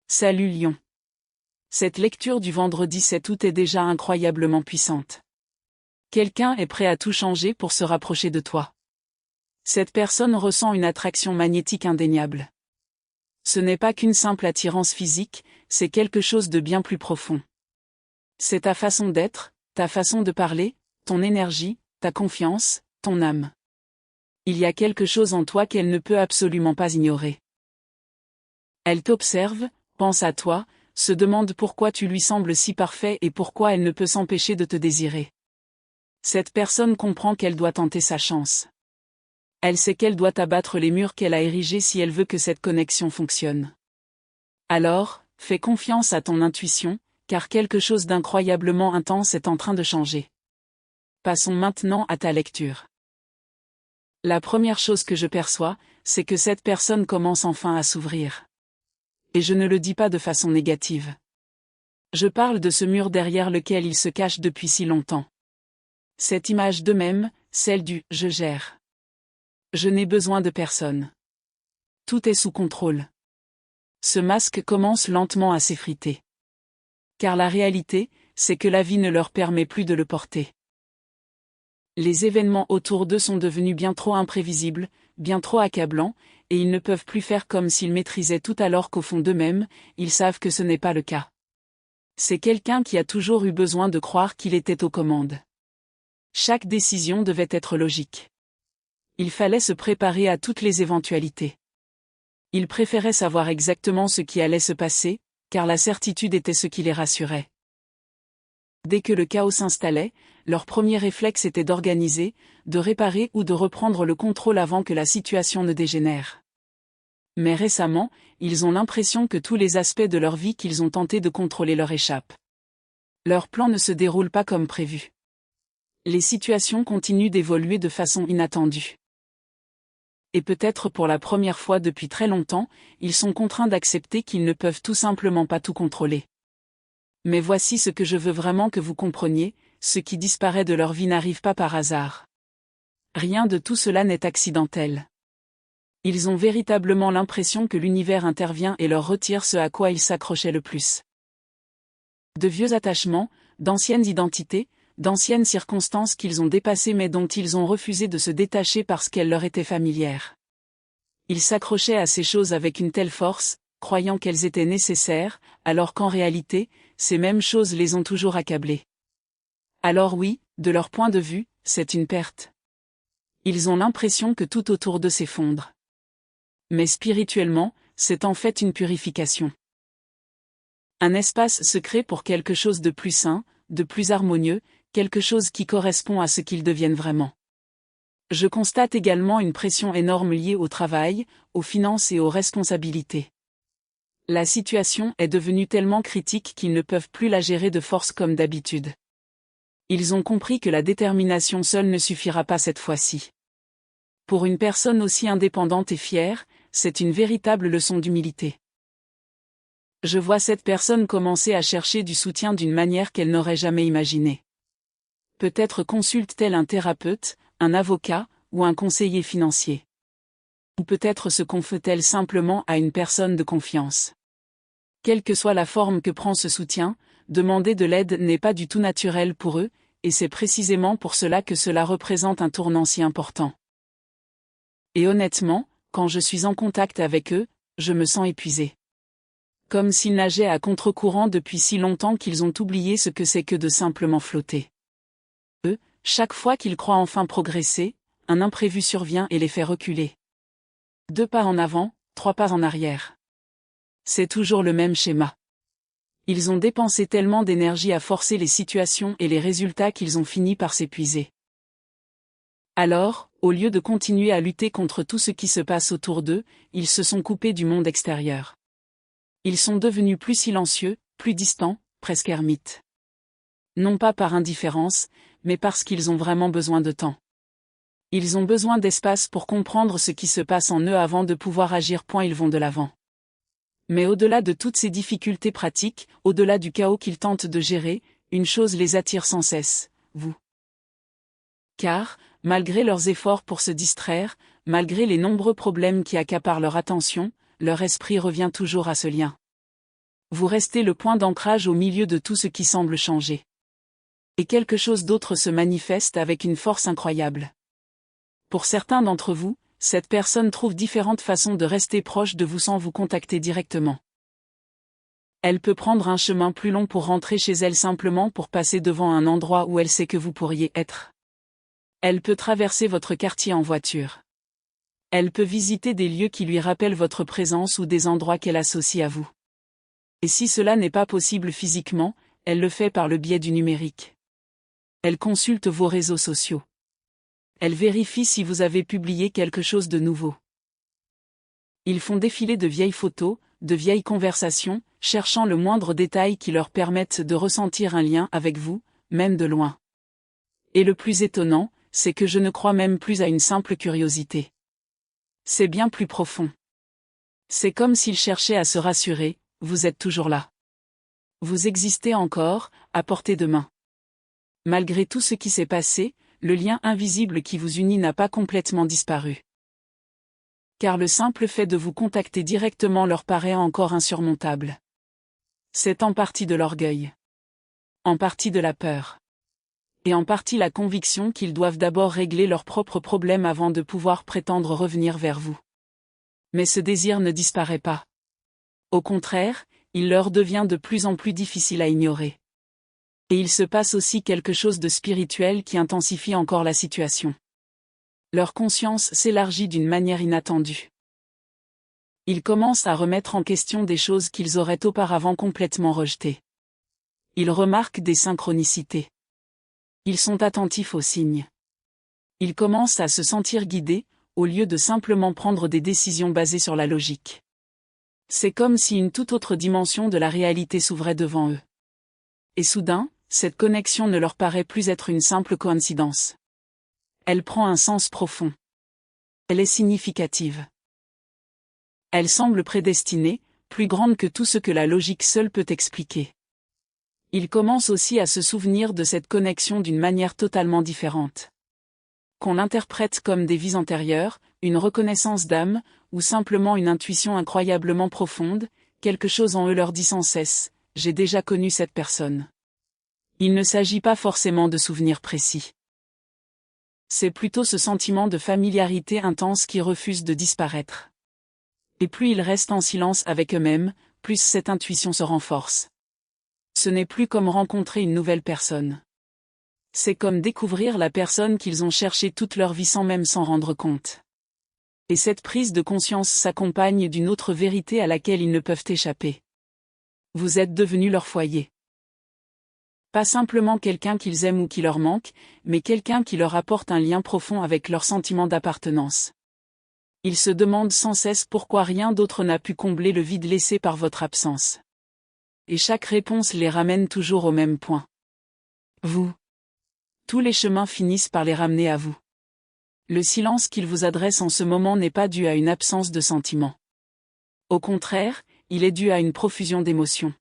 Salut Lion. Cette lecture du vendredi 7 août est déjà incroyablement puissante. Quelqu'un est prêt à tout changer pour se rapprocher de toi. Cette personne ressent une attraction magnétique indéniable. Ce n'est pas qu'une simple attirance physique, c'est quelque chose de bien plus profond. C'est ta façon d'être, ta façon de parler, ton énergie, ta confiance, ton âme. Il y a quelque chose en toi qu'elle ne peut absolument pas ignorer. Elle t'observe, pense à toi, se demande pourquoi tu lui sembles si parfait et pourquoi elle ne peut s'empêcher de te désirer. Cette personne comprend qu'elle doit tenter sa chance. Elle sait qu'elle doit abattre les murs qu'elle a érigés si elle veut que cette connexion fonctionne. Alors, fais confiance à ton intuition, car quelque chose d'incroyablement intense est en train de changer. Passons maintenant à ta lecture. La première chose que je perçois, c'est que cette personne commence enfin à s'ouvrir. Et je ne le dis pas de façon négative. Je parle de ce mur derrière lequel il se cache depuis si longtemps. Cette image d'eux-mêmes, celle du « je gère ». Je n'ai besoin de personne. Tout est sous contrôle. Ce masque commence lentement à s'effriter. Car la réalité, c'est que la vie ne leur permet plus de le porter. Les événements autour d'eux sont devenus bien trop imprévisibles, bien trop accablants, et ils ne peuvent plus faire comme s'ils maîtrisaient tout alors qu'au fond d'eux-mêmes, ils savent que ce n'est pas le cas. C'est quelqu'un qui a toujours eu besoin de croire qu'il était aux commandes. Chaque décision devait être logique. Il fallait se préparer à toutes les éventualités. Il préférait savoir exactement ce qui allait se passer, car la certitude était ce qui les rassurait. Dès que le chaos s'installait, leur premier réflexe était d'organiser, de réparer ou de reprendre le contrôle avant que la situation ne dégénère. Mais récemment, ils ont l'impression que tous les aspects de leur vie qu'ils ont tenté de contrôler leur échappent. Leur plan ne se déroule pas comme prévu. Les situations continuent d'évoluer de façon inattendue. Et peut-être pour la première fois depuis très longtemps, ils sont contraints d'accepter qu'ils ne peuvent tout simplement pas tout contrôler. Mais voici ce que je veux vraiment que vous compreniez, ce qui disparaît de leur vie n'arrive pas par hasard. Rien de tout cela n'est accidentel. Ils ont véritablement l'impression que l'univers intervient et leur retire ce à quoi ils s'accrochaient le plus. De vieux attachements, d'anciennes identités, d'anciennes circonstances qu'ils ont dépassées mais dont ils ont refusé de se détacher parce qu'elles leur étaient familières. Ils s'accrochaient à ces choses avec une telle force, croyant qu'elles étaient nécessaires, alors qu'en réalité, ces mêmes choses les ont toujours accablés. Alors oui, de leur point de vue, c'est une perte. Ils ont l'impression que tout autour d'eux s'effondre. Mais spirituellement, c'est en fait une purification. Un espace se crée pour quelque chose de plus sain, de plus harmonieux, quelque chose qui correspond à ce qu'ils deviennent vraiment. Je constate également une pression énorme liée au travail, aux finances et aux responsabilités. La situation est devenue tellement critique qu'ils ne peuvent plus la gérer de force comme d'habitude. Ils ont compris que la détermination seule ne suffira pas cette fois-ci. Pour une personne aussi indépendante et fière, c'est une véritable leçon d'humilité. Je vois cette personne commencer à chercher du soutien d'une manière qu'elle n'aurait jamais imaginée. Peut-être consulte-t-elle un thérapeute, un avocat, ou un conseiller financier. Ou peut-être se confie-t-elle simplement à une personne de confiance. Quelle que soit la forme que prend ce soutien, demander de l'aide n'est pas du tout naturel pour eux, et c'est précisément pour cela que cela représente un tournant si important. Et honnêtement, quand je suis en contact avec eux, je me sens épuisé. Comme s'ils nageaient à contre-courant depuis si longtemps qu'ils ont oublié ce que c'est que de simplement flotter. Chaque fois qu'ils croient enfin progresser, un imprévu survient et les fait reculer. 2 pas en avant, 3 pas en arrière. C'est toujours le même schéma. Ils ont dépensé tellement d'énergie à forcer les situations et les résultats qu'ils ont fini par s'épuiser. Alors, au lieu de continuer à lutter contre tout ce qui se passe autour d'eux, ils se sont coupés du monde extérieur. Ils sont devenus plus silencieux, plus distants, presque ermites. Non pas par indifférence, mais parce qu'ils ont vraiment besoin de temps. Ils ont besoin d'espace pour comprendre ce qui se passe en eux avant de pouvoir agir. Ils vont de l'avant. Mais au-delà de toutes ces difficultés pratiques, au-delà du chaos qu'ils tentent de gérer, une chose les attire sans cesse, vous. Car, malgré leurs efforts pour se distraire, malgré les nombreux problèmes qui accaparent leur attention, leur esprit revient toujours à ce lien. Vous restez le point d'ancrage au milieu de tout ce qui semble changer. Et quelque chose d'autre se manifeste avec une force incroyable. Pour certains d'entre vous, cette personne trouve différentes façons de rester proche de vous sans vous contacter directement. Elle peut prendre un chemin plus long pour rentrer chez elle simplement pour passer devant un endroit où elle sait que vous pourriez être. Elle peut traverser votre quartier en voiture. Elle peut visiter des lieux qui lui rappellent votre présence ou des endroits qu'elle associe à vous. Et si cela n'est pas possible physiquement, elle le fait par le biais du numérique. Elle consulte vos réseaux sociaux. Elle vérifie si vous avez publié quelque chose de nouveau. Ils font défiler de vieilles photos, de vieilles conversations, cherchant le moindre détail qui leur permette de ressentir un lien avec vous, même de loin. Et le plus étonnant, c'est que je ne crois même plus à une simple curiosité. C'est bien plus profond. C'est comme s'ils cherchaient à se rassurer, vous êtes toujours là. Vous existez encore, à portée de main. Malgré tout ce qui s'est passé, le lien invisible qui vous unit n'a pas complètement disparu. Car le simple fait de vous contacter directement leur paraît encore insurmontable. C'est en partie de l'orgueil. En partie de la peur. Et en partie la conviction qu'ils doivent d'abord régler leurs propres problèmes avant de pouvoir prétendre revenir vers vous. Mais ce désir ne disparaît pas. Au contraire, il leur devient de plus en plus difficile à ignorer. Et il se passe aussi quelque chose de spirituel qui intensifie encore la situation. Leur conscience s'élargit d'une manière inattendue. Ils commencent à remettre en question des choses qu'ils auraient auparavant complètement rejetées. Ils remarquent des synchronicités. Ils sont attentifs aux signes. Ils commencent à se sentir guidés, au lieu de simplement prendre des décisions basées sur la logique. C'est comme si une toute autre dimension de la réalité s'ouvrait devant eux. Et soudain, cette connexion ne leur paraît plus être une simple coïncidence. Elle prend un sens profond. Elle est significative. Elle semble prédestinée, plus grande que tout ce que la logique seule peut expliquer. Ils commencent aussi à se souvenir de cette connexion d'une manière totalement différente. Qu'on l'interprète comme des vies antérieures, une reconnaissance d'âme, ou simplement une intuition incroyablement profonde, quelque chose en eux leur dit sans cesse, « J'ai déjà connu cette personne ». Il ne s'agit pas forcément de souvenirs précis. C'est plutôt ce sentiment de familiarité intense qui refuse de disparaître. Et plus ils restent en silence avec eux-mêmes, plus cette intuition se renforce. Ce n'est plus comme rencontrer une nouvelle personne. C'est comme découvrir la personne qu'ils ont cherchée toute leur vie sans même s'en rendre compte. Et cette prise de conscience s'accompagne d'une autre vérité à laquelle ils ne peuvent échapper. Vous êtes devenu leur foyer. Pas simplement quelqu'un qu'ils aiment ou qui leur manque, mais quelqu'un qui leur apporte un lien profond avec leur sentiment d'appartenance. Ils se demandent sans cesse pourquoi rien d'autre n'a pu combler le vide laissé par votre absence. Et chaque réponse les ramène toujours au même point. Vous. Tous les chemins finissent par les ramener à vous. Le silence qu'ils vous adressent en ce moment n'est pas dû à une absence de sentiment. Au contraire, il est dû à une profusion d'émotions.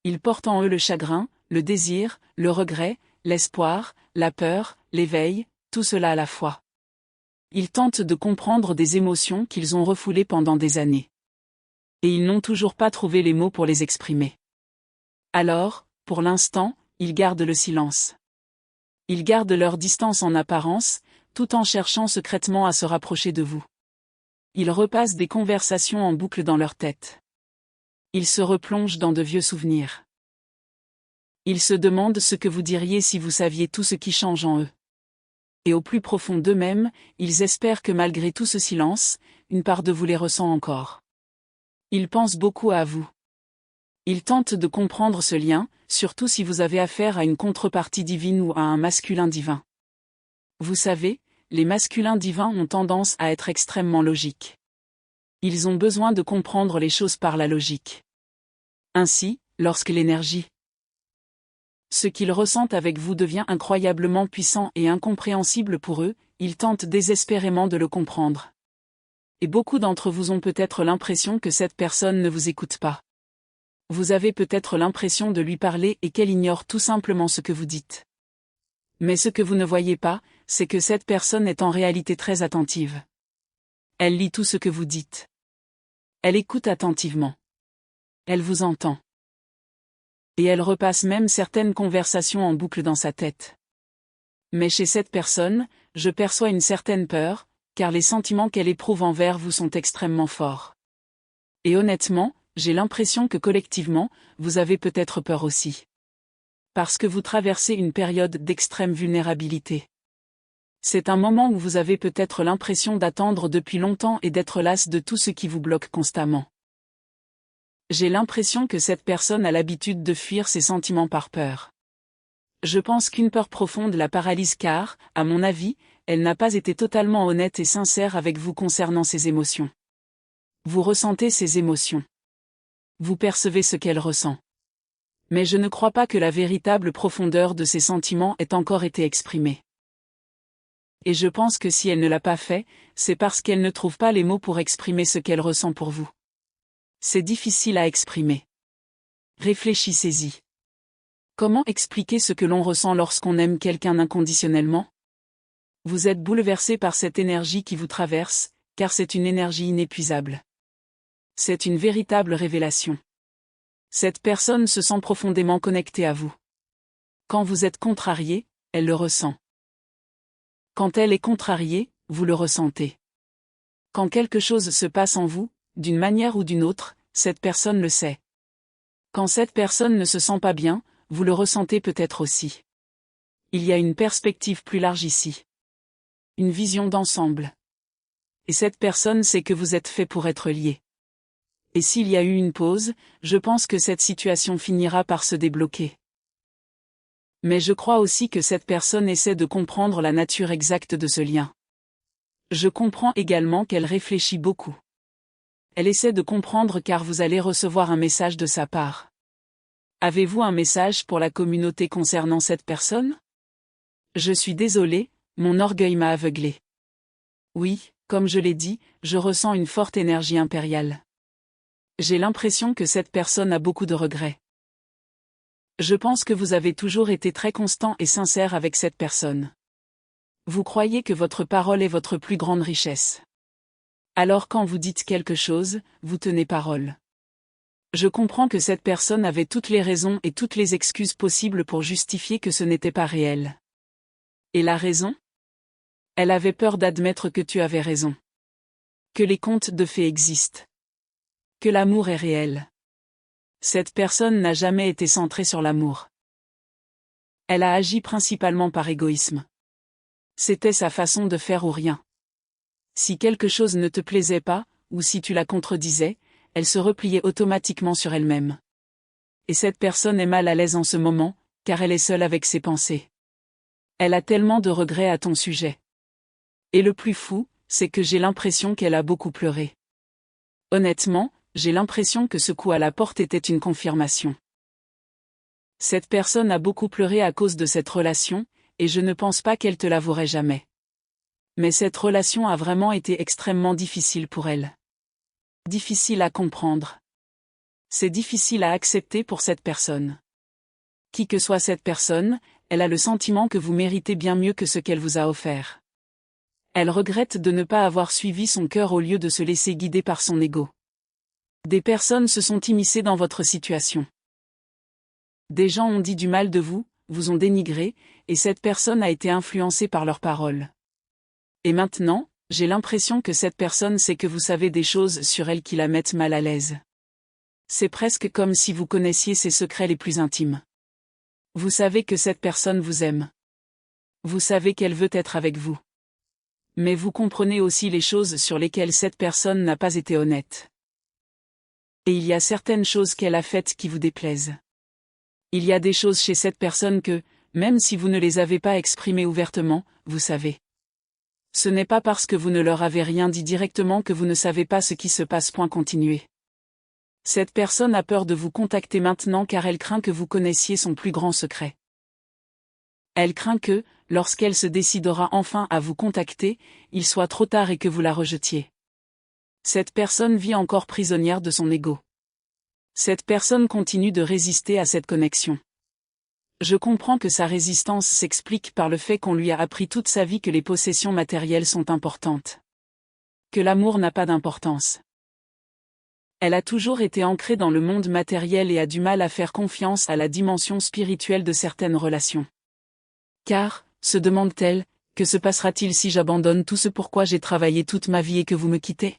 Ils portent en eux le chagrin, le désir, le regret, l'espoir, la peur, l'éveil, tout cela à la fois. Ils tentent de comprendre des émotions qu'ils ont refoulées pendant des années. Et ils n'ont toujours pas trouvé les mots pour les exprimer. Alors, pour l'instant, ils gardent le silence. Ils gardent leur distance en apparence, tout en cherchant secrètement à se rapprocher de vous. Ils repassent des conversations en boucle dans leur tête. Ils se replongent dans de vieux souvenirs. Ils se demandent ce que vous diriez si vous saviez tout ce qui change en eux. Et au plus profond d'eux-mêmes, ils espèrent que malgré tout ce silence, une part de vous les ressent encore. Ils pensent beaucoup à vous. Ils tentent de comprendre ce lien, surtout si vous avez affaire à une contrepartie divine ou à un masculin divin. Vous savez, les masculins divins ont tendance à être extrêmement logiques. Ils ont besoin de comprendre les choses par la logique. Ainsi, lorsque l'énergie, ce qu'ils ressentent avec vous devient incroyablement puissant et incompréhensible pour eux, ils tentent désespérément de le comprendre. Et beaucoup d'entre vous ont peut-être l'impression que cette personne ne vous écoute pas. Vous avez peut-être l'impression de lui parler et qu'elle ignore tout simplement ce que vous dites. Mais ce que vous ne voyez pas, c'est que cette personne est en réalité très attentive. Elle lit tout ce que vous dites. Elle écoute attentivement. Elle vous entend. Et elle repasse même certaines conversations en boucle dans sa tête. Mais chez cette personne, je perçois une certaine peur, car les sentiments qu'elle éprouve envers vous sont extrêmement forts. Et honnêtement, j'ai l'impression que collectivement, vous avez peut-être peur aussi. Parce que vous traversez une période d'extrême vulnérabilité. C'est un moment où vous avez peut-être l'impression d'attendre depuis longtemps et d'être las de tout ce qui vous bloque constamment. J'ai l'impression que cette personne a l'habitude de fuir ses sentiments par peur. Je pense qu'une peur profonde la paralyse car, à mon avis, elle n'a pas été totalement honnête et sincère avec vous concernant ses émotions. Vous ressentez ses émotions. Vous percevez ce qu'elle ressent. Mais je ne crois pas que la véritable profondeur de ses sentiments ait encore été exprimée. Et je pense que si elle ne l'a pas fait, c'est parce qu'elle ne trouve pas les mots pour exprimer ce qu'elle ressent pour vous. C'est difficile à exprimer. Réfléchissez-y. Comment expliquer ce que l'on ressent lorsqu'on aime quelqu'un inconditionnellement? Vous êtes bouleversé par cette énergie qui vous traverse, car c'est une énergie inépuisable. C'est une véritable révélation. Cette personne se sent profondément connectée à vous. Quand vous êtes contrarié, elle le ressent. Quand elle est contrariée, vous le ressentez. Quand quelque chose se passe en vous, d'une manière ou d'une autre, cette personne le sait. Quand cette personne ne se sent pas bien, vous le ressentez peut-être aussi. Il y a une perspective plus large ici. Une vision d'ensemble. Et cette personne sait que vous êtes fait pour être liés. Et s'il y a eu une pause, je pense que cette situation finira par se débloquer. Mais je crois aussi que cette personne essaie de comprendre la nature exacte de ce lien. Je comprends également qu'elle réfléchit beaucoup. Elle essaie de comprendre car vous allez recevoir un message de sa part. Avez-vous un message pour la communauté concernant cette personne? Je suis désolé, mon orgueil m'a aveuglé. Oui, comme je l'ai dit, je ressens une forte énergie impériale. J'ai l'impression que cette personne a beaucoup de regrets. Je pense que vous avez toujours été très constant et sincère avec cette personne. Vous croyez que votre parole est votre plus grande richesse. Alors quand vous dites quelque chose, vous tenez parole. Je comprends que cette personne avait toutes les raisons et toutes les excuses possibles pour justifier que ce n'était pas réel. Et la raison? Elle avait peur d'admettre que tu avais raison. Que les contes de fées existent. Que l'amour est réel. Cette personne n'a jamais été centrée sur l'amour. Elle a agi principalement par égoïsme. C'était sa façon de faire ou rien. Si quelque chose ne te plaisait pas, ou si tu la contredisais, elle se repliait automatiquement sur elle-même. Et cette personne est mal à l'aise en ce moment, car elle est seule avec ses pensées. Elle a tellement de regrets à ton sujet. Et le plus fou, c'est que j'ai l'impression qu'elle a beaucoup pleuré. Honnêtement, j'ai l'impression que ce coup à la porte était une confirmation. Cette personne a beaucoup pleuré à cause de cette relation, et je ne pense pas qu'elle te l'avouerait jamais. Mais cette relation a vraiment été extrêmement difficile pour elle. Difficile à comprendre. C'est difficile à accepter pour cette personne. Qui que soit cette personne, elle a le sentiment que vous méritez bien mieux que ce qu'elle vous a offert. Elle regrette de ne pas avoir suivi son cœur au lieu de se laisser guider par son ego. Des personnes se sont immiscées dans votre situation. Des gens ont dit du mal de vous, vous ont dénigré, et cette personne a été influencée par leurs paroles. Et maintenant, j'ai l'impression que cette personne sait que vous savez des choses sur elle qui la mettent mal à l'aise. C'est presque comme si vous connaissiez ses secrets les plus intimes. Vous savez que cette personne vous aime. Vous savez qu'elle veut être avec vous. Mais vous comprenez aussi les choses sur lesquelles cette personne n'a pas été honnête. Et il y a certaines choses qu'elle a faites qui vous déplaisent. Il y a des choses chez cette personne que, même si vous ne les avez pas exprimées ouvertement, vous savez. Ce n'est pas parce que vous ne leur avez rien dit directement que vous ne savez pas ce qui se passe. Continuez. Cette personne a peur de vous contacter maintenant car elle craint que vous connaissiez son plus grand secret. Elle craint que, lorsqu'elle se décidera enfin à vous contacter, il soit trop tard et que vous la rejetiez. Cette personne vit encore prisonnière de son ego. Cette personne continue de résister à cette connexion. Je comprends que sa résistance s'explique par le fait qu'on lui a appris toute sa vie que les possessions matérielles sont importantes. Que l'amour n'a pas d'importance. Elle a toujours été ancrée dans le monde matériel et a du mal à faire confiance à la dimension spirituelle de certaines relations. Car, se demande-t-elle, que se passera-t-il si j'abandonne tout ce pourquoi j'ai travaillé toute ma vie et que vous me quittez?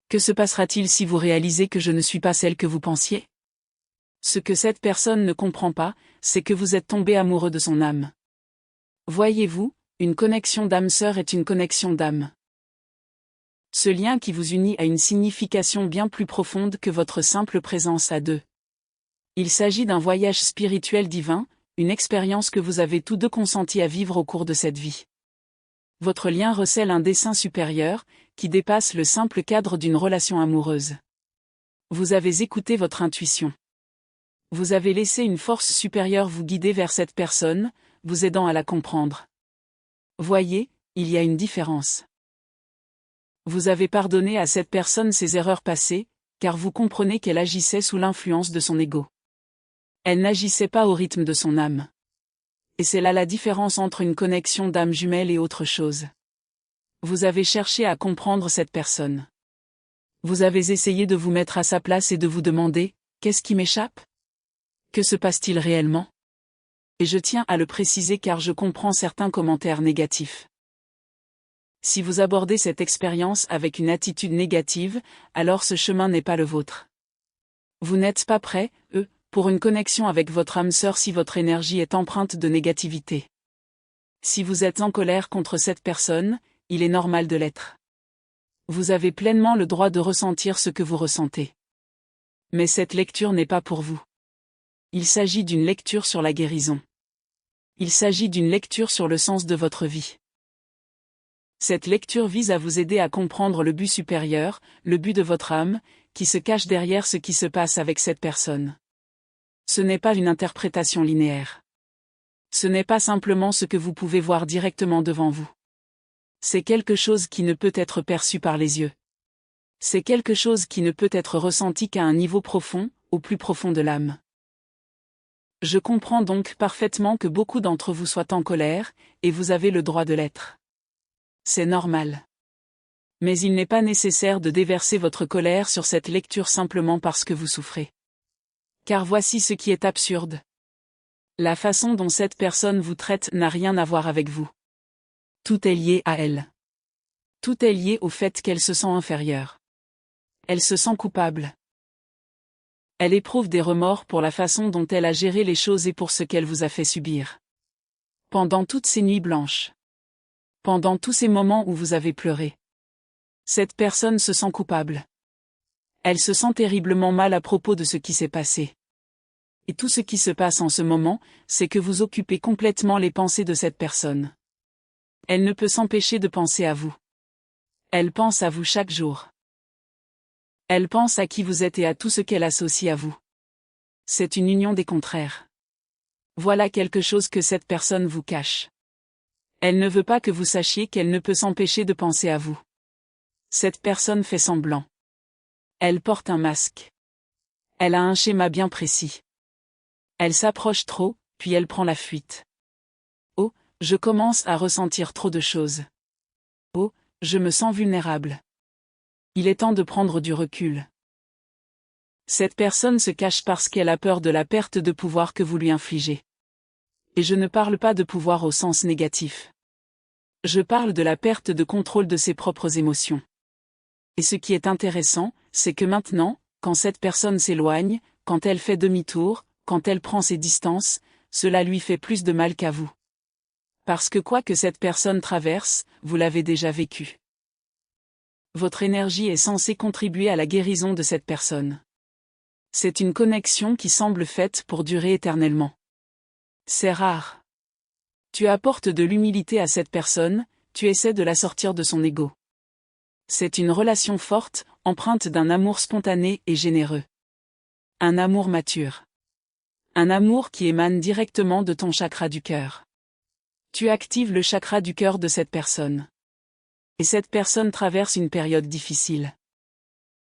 Que se passera-t-il si vous réalisez que je ne suis pas celle que vous pensiez? Ce que cette personne ne comprend pas, c'est que vous êtes tombé amoureux de son âme. Voyez-vous, une connexion d'âme-sœur est une connexion d'âme. Ce lien qui vous unit a une signification bien plus profonde que votre simple présence à deux. Il s'agit d'un voyage spirituel divin, une expérience que vous avez tous deux consenti à vivre au cours de cette vie. Votre lien recèle un dessein supérieur, qui dépasse le simple cadre d'une relation amoureuse. Vous avez écouté votre intuition. Vous avez laissé une force supérieure vous guider vers cette personne, vous aidant à la comprendre. Voyez, il y a une différence. Vous avez pardonné à cette personne ses erreurs passées, car vous comprenez qu'elle agissait sous l'influence de son ego. Elle n'agissait pas au rythme de son âme. Et c'est là la différence entre une connexion d'âme jumelle et autre chose. Vous avez cherché à comprendre cette personne. Vous avez essayé de vous mettre à sa place et de vous demander, qu'est-ce qui m'échappe? Que se passe-t-il réellement? Et je tiens à le préciser car je comprends certains commentaires négatifs. Si vous abordez cette expérience avec une attitude négative, alors ce chemin n'est pas le vôtre. Vous n'êtes pas prêt, pour une connexion avec votre âme sœur si votre énergie est empreinte de négativité. Si vous êtes en colère contre cette personne, il est normal de l'être. Vous avez pleinement le droit de ressentir ce que vous ressentez. Mais cette lecture n'est pas pour vous. Il s'agit d'une lecture sur la guérison. Il s'agit d'une lecture sur le sens de votre vie. Cette lecture vise à vous aider à comprendre le but supérieur, le but de votre âme, qui se cache derrière ce qui se passe avec cette personne. Ce n'est pas une interprétation linéaire. Ce n'est pas simplement ce que vous pouvez voir directement devant vous. C'est quelque chose qui ne peut être perçu par les yeux. C'est quelque chose qui ne peut être ressenti qu'à un niveau profond, au plus profond de l'âme. Je comprends donc parfaitement que beaucoup d'entre vous soient en colère, et vous avez le droit de l'être. C'est normal. Mais il n'est pas nécessaire de déverser votre colère sur cette lecture simplement parce que vous souffrez. Car voici ce qui est absurde. La façon dont cette personne vous traite n'a rien à voir avec vous. Tout est lié à elle. Tout est lié au fait qu'elle se sent inférieure. Elle se sent coupable. Elle éprouve des remords pour la façon dont elle a géré les choses et pour ce qu'elle vous a fait subir. Pendant toutes ces nuits blanches. Pendant tous ces moments où vous avez pleuré. Cette personne se sent coupable. Elle se sent terriblement mal à propos de ce qui s'est passé. Et tout ce qui se passe en ce moment, c'est que vous occupez complètement les pensées de cette personne. Elle ne peut s'empêcher de penser à vous. Elle pense à vous chaque jour. Elle pense à qui vous êtes et à tout ce qu'elle associe à vous. C'est une union des contraires. Voilà quelque chose que cette personne vous cache. Elle ne veut pas que vous sachiez qu'elle ne peut s'empêcher de penser à vous. Cette personne fait semblant. Elle porte un masque. Elle a un schéma bien précis. Elle s'approche trop, puis elle prend la fuite. Oh, je commence à ressentir trop de choses. Oh, je me sens vulnérable. Il est temps de prendre du recul. Cette personne se cache parce qu'elle a peur de la perte de pouvoir que vous lui infligez. Et je ne parle pas de pouvoir au sens négatif. Je parle de la perte de contrôle de ses propres émotions. Et ce qui est intéressant, c'est que maintenant, quand cette personne s'éloigne, quand elle fait demi-tour, quand elle prend ses distances, cela lui fait plus de mal qu'à vous. Parce que quoi que cette personne traverse, vous l'avez déjà vécu. Votre énergie est censée contribuer à la guérison de cette personne. C'est une connexion qui semble faite pour durer éternellement. C'est rare. Tu apportes de l'humilité à cette personne, tu essaies de la sortir de son ego. C'est une relation forte, empreinte d'un amour spontané et généreux. Un amour mature. Un amour qui émane directement de ton chakra du cœur. Tu actives le chakra du cœur de cette personne. Et cette personne traverse une période difficile.